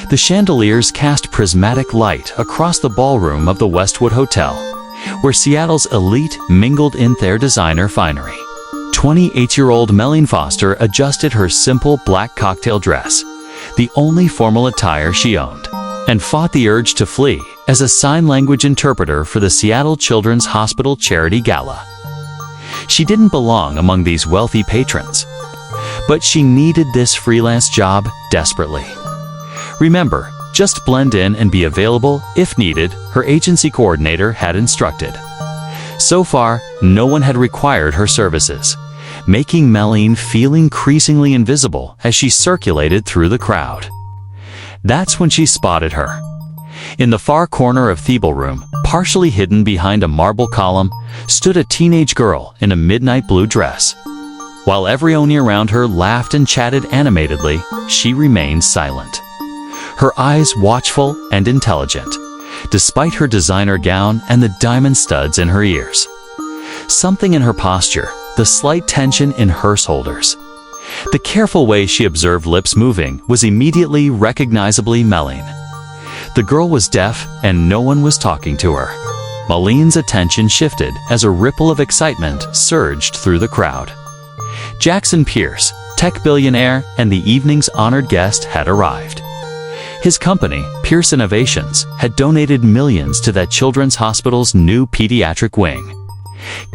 The chandeliers cast prismatic light across the ballroom of the Westwood Hotel, where Seattle's elite mingled in their designer finery. 28-year-old Meline Foster adjusted her simple black cocktail dress, the only formal attire she owned, and fought the urge to flee as a sign language interpreter for the Seattle Children's Hospital Charity Gala. She didn't belong among these wealthy patrons, but she needed this freelance job desperately. Remember, just blend in and be available if needed, her agency coordinator had instructed. So far, no one had required her services, making Meline feel increasingly invisible as she circulated through the crowd. That's when she spotted her. In the far corner of the ballroom, partially hidden behind a marble column, stood a teenage girl in a midnight blue dress. While everyone around her laughed and chatted animatedly, she remained silent. Her eyes watchful and intelligent, despite her designer gown and the diamond studs in her ears. Something in her posture, the slight tension in purse holders, the careful way she observed lips moving was immediately recognizably Meline. The girl was deaf and no one was talking to her. Meline's attention shifted as a ripple of excitement surged through the crowd. Jackson Pierce, tech billionaire and the evening's honored guest, had arrived. His company, Pierce Innovations, had donated millions to that children's hospital's new pediatric wing.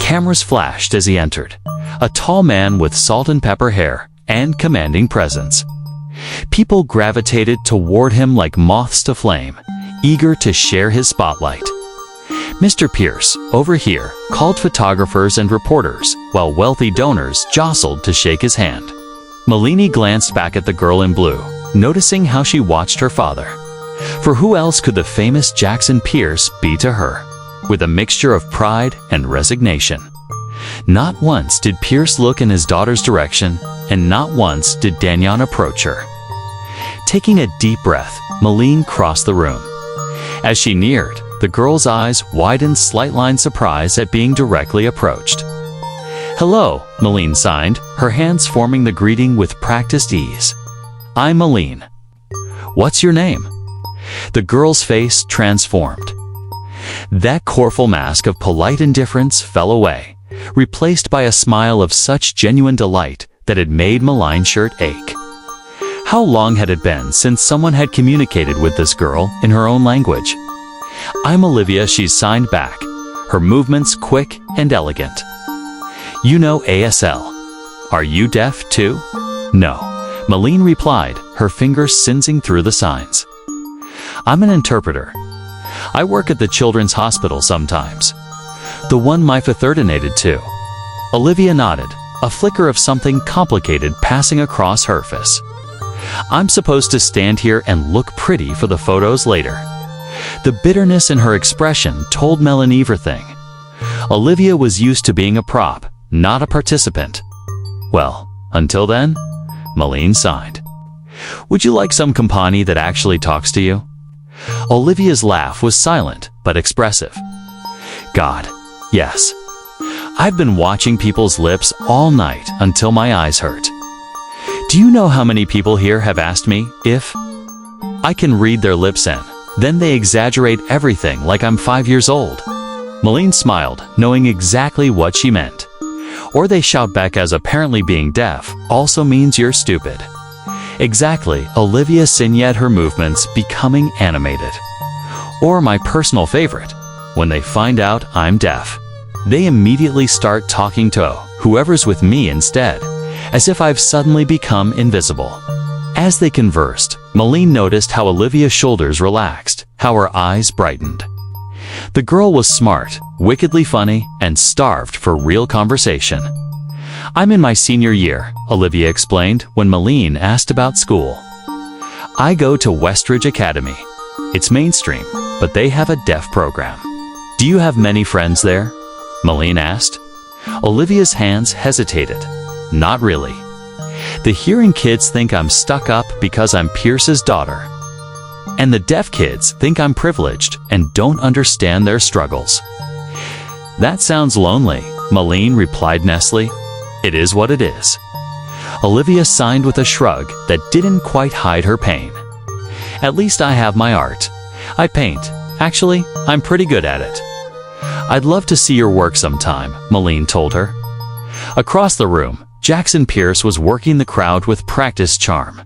Cameras flashed as he entered, a tall man with salt and pepper hair and commanding presence. People gravitated toward him like moths to flame, eager to share his spotlight. Mr. Pierce, over here, called photographers and reporters, while wealthy donors jostled to shake his hand. Meline glanced back at the girl in blue, noticing how she watched her father. For who else could the famous Jackson Pierce be to her? With a mixture of pride and resignation. Not once did Pierce look in his daughter's direction, and not once did Danyon approach her. Taking a deep breath, Meline crossed the room. As she neared, the girl's eyes widened slight-line surprise at being directly approached. "Hello," Meline signed, her hands forming the greeting with practiced ease. "I'm Meline." "What's your name?" The girl's face transformed. That corporal mask of polite indifference fell away, replaced by a smile of such genuine delight that it made Meline's shirt ache. How long had it been since someone had communicated with this girl in her own language? "I'm Olivia," she signed back, her movements quick and elegant. "You know ASL. Are you deaf too?" "No," Meline replied, her fingers singing through the signs. "I'm an interpreter. I work at the children's hospital sometimes. The one my father donated to." Olivia nodded, a flicker of something complicated passing across her face. "I'm supposed to stand here and look pretty for the photos later." The bitterness in her expression told Meline everything. Olivia was used to being a prop, not a participant. "Well, until then," Meline sighed. "Would you like some company that actually talks to you?" Olivia's laugh was silent but expressive. "God, yes. I've been watching people's lips all night until my eyes hurt. Do you know how many people here have asked me if I can read their lips in? Then they exaggerate everything like I'm 5 years old." Meline smiled, knowing exactly what she meant. Or they shout back as apparently being deaf also means you're stupid. Exactly, Olivia signed her movements becoming animated. Or my personal favorite, when they find out I'm deaf, they immediately start talking to whoever's with me instead, as if I've suddenly become invisible. As they conversed, Meline noticed how Olivia's shoulders relaxed, how her eyes brightened. The girl was smart, wickedly funny, and starved for real conversation. "I'm in my senior year," Olivia explained when Meline asked about school. "I go to Westridge Academy. It's mainstream, but they have a deaf program." "Do you have many friends there?" Meline asked. Olivia's hands hesitated. "Not really. The hearing kids think I'm stuck up because I'm Pierce's daughter. And the deaf kids think I'm privileged and don't understand their struggles." "That sounds lonely," Meline replied Nestle. "It is what it is." Olivia signed with a shrug that didn't quite hide her pain. At least I have my art. I paint. Actually, I'm pretty good at it. I'd love to see your work sometime, Meline told her. Across the room, Jackson Pierce was working the crowd with practiced charm,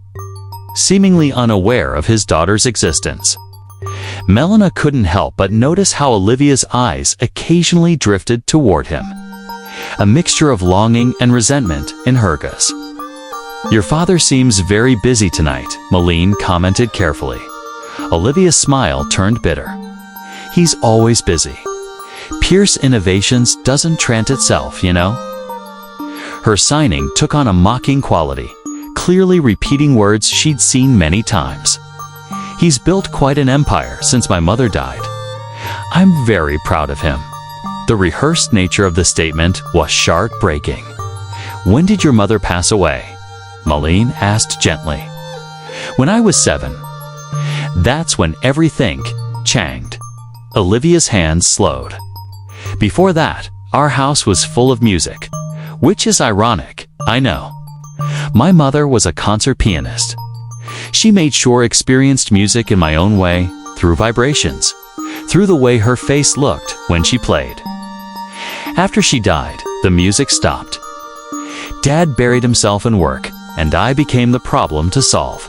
seemingly unaware of his daughter's existence. Melina couldn't help but notice how Olivia's eyes occasionally drifted toward him, a mixture of longing and resentment in her gaze. Your father seems very busy tonight, Meline commented carefully. Olivia's smile turned bitter. He's always busy. Pierce Innovations doesn't trend itself, you know? Her signing took on a mocking quality, clearly repeating words she'd seen many times. He's built quite an empire since my mother died. I'm very proud of him. The rehearsed nature of the statement was sharp-breaking. When did your mother pass away? Meline asked gently. When I was 7. That's when everything changed. Olivia's hands slowed. Before that, our house was full of music, which is ironic, I know. My mother was a concert pianist. She made sure I experienced music in my own way, through vibrations, through the way her face looked when she played. After she died, the music stopped. Dad buried himself in work, and I became the problem to solve.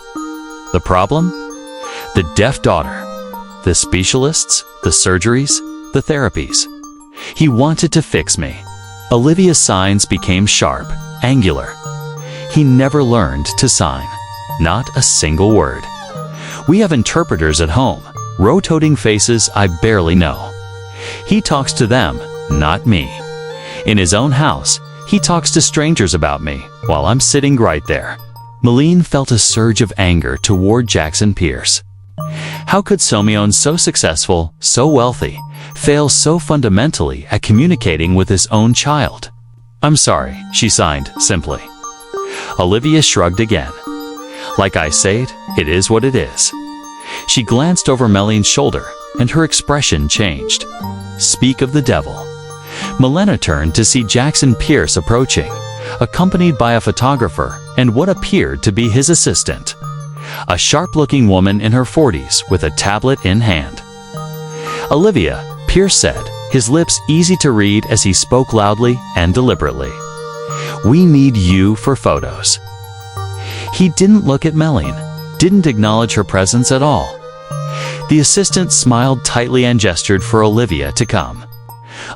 The problem? The deaf daughter, the specialists, the surgeries, the therapies. He wanted to fix me. Olivia's signs became sharp, angular. He never learned to sign. Not a single word. We have interpreters at home, rotating faces I barely know. He talks to them, not me. In his own house, he talks to strangers about me, while I'm sitting right there. Meline felt a surge of anger toward Jackson Pierce. How could Somion, so successful, so wealthy, fail so fundamentally at communicating with his own child? I'm sorry, she signed, simply. Olivia shrugged again. Like I said, it is what it is. She glanced over Meline's shoulder, and her expression changed. Speak of the devil. Melina turned to see Jackson Pierce approaching, accompanied by a photographer and what appeared to be his assistant. A sharp-looking woman in her 40s with a tablet in hand. Olivia, Pierce said, his lips easy to read as he spoke loudly and deliberately. We need you for photos. He didn't look at Meline, didn't acknowledge her presence at all. The assistant smiled tightly and gestured for Olivia to come.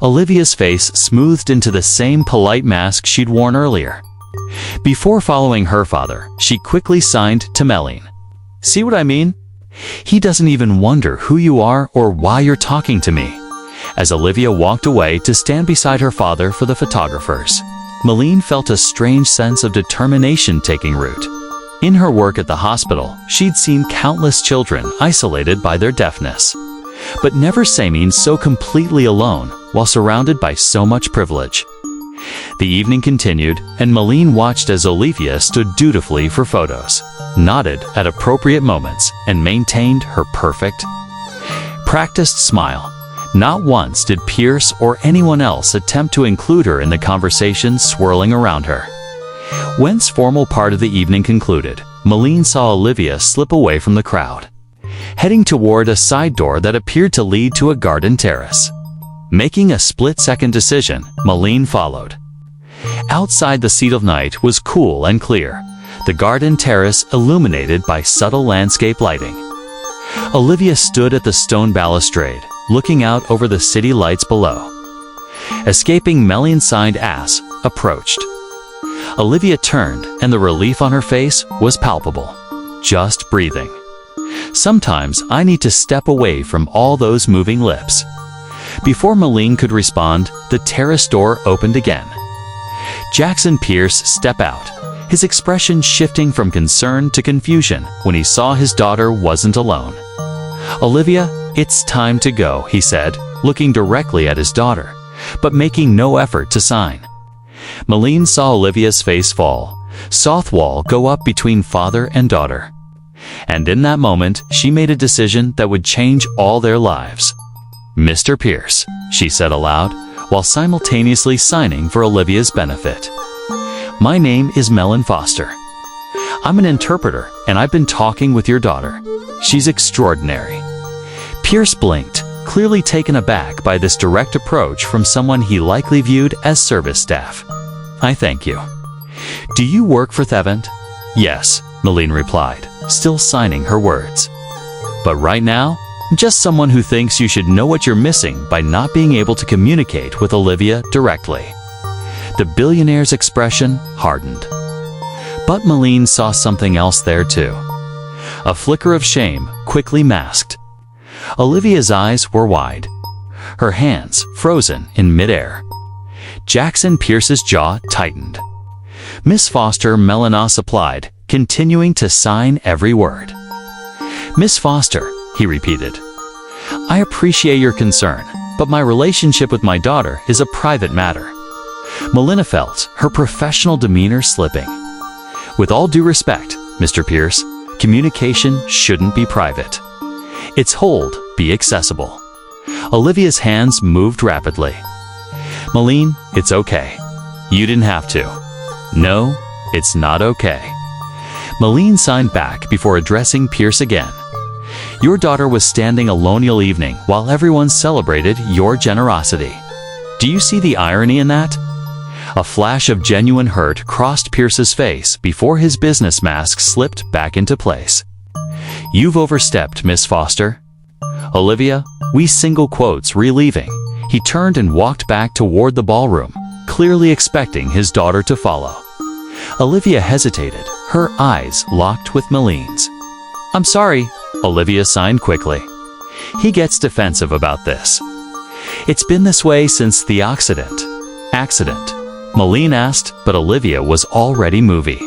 Olivia's face smoothed into the same polite mask she'd worn earlier. Before following her father, she quickly signed to Meline. See what I mean? He doesn't even wonder who you are or why you're talking to me. As Olivia walked away to stand beside her father for the photographers, Meline felt a strange sense of determination taking root. In her work at the hospital, she'd seen countless children isolated by their deafness, but never seeming so completely alone while surrounded by so much privilege. The evening continued, and Meline watched as Olivia stood dutifully for photos, nodded at appropriate moments, and maintained her perfect, practiced smile. Not once did Pierce or anyone else attempt to include her in the conversation swirling around her. When's formal part of the evening concluded, Meline saw Olivia slip away from the crowd, heading toward a side door that appeared to lead to a garden terrace. Making a split-second decision, Meline followed. Outside, the seat of night was cool and clear, the garden terrace illuminated by subtle landscape lighting. Olivia stood at the stone balustrade, looking out over the city lights below. Escaping Meline's signed ass approached. Olivia turned, and the relief on her face was palpable. Just breathing. Sometimes I need to step away from all those moving lips. Before Meline could respond, the terrace door opened again. Jackson Pierce stepped out, his expression shifting from concern to confusion when he saw his daughter wasn't alone. Olivia, it's time to go, he said, looking directly at his daughter, but making no effort to sign. Meline saw Olivia's face fall, soft wall go up between father and daughter. And in that moment, she made a decision that would change all their lives. Mr. Pierce, she said aloud, while simultaneously signing for Olivia's benefit. My name is Meline Foster. I'm an interpreter, and I've been talking with your daughter. She's extraordinary." Pierce blinked, clearly taken aback by this direct approach from someone he likely viewed as service staff. "I thank you." "Do you work for Thevant?" "Yes," Meline replied, still signing her words. "But right now, just someone who thinks you should know what you're missing by not being able to communicate with Olivia directly." The billionaire's expression hardened. But Meline saw something else there too. A flicker of shame quickly masked. Olivia's eyes were wide, her hands frozen in midair. Jackson Pierce's jaw tightened. Miss Foster Meline supplied, continuing to sign every word. "Miss Foster," he repeated, "I appreciate your concern, but my relationship with my daughter is a private matter." Meline felt her professional demeanor slipping. "With all due respect, Mr. Pierce, communication shouldn't be private. Its hold be accessible." Olivia's hands moved rapidly. "Meline, it's okay. You didn't have to." "No, it's not okay." Meline signed back before addressing Pierce again. "Your daughter was standing alone all evening while everyone celebrated your generosity. Do you see the irony in that?" A flash of genuine hurt crossed Pierce's face before his business mask slipped back into place. "You've overstepped, Miss Foster." "Olivia, we single quotes relieving." He turned and walked back toward the ballroom, clearly expecting his daughter to follow. Olivia hesitated, her eyes locked with Meline's. "I'm sorry," Olivia signed quickly. He gets defensive about this. "It's been this way since the accident." "Accident?" Meline asked, but Olivia was already moving.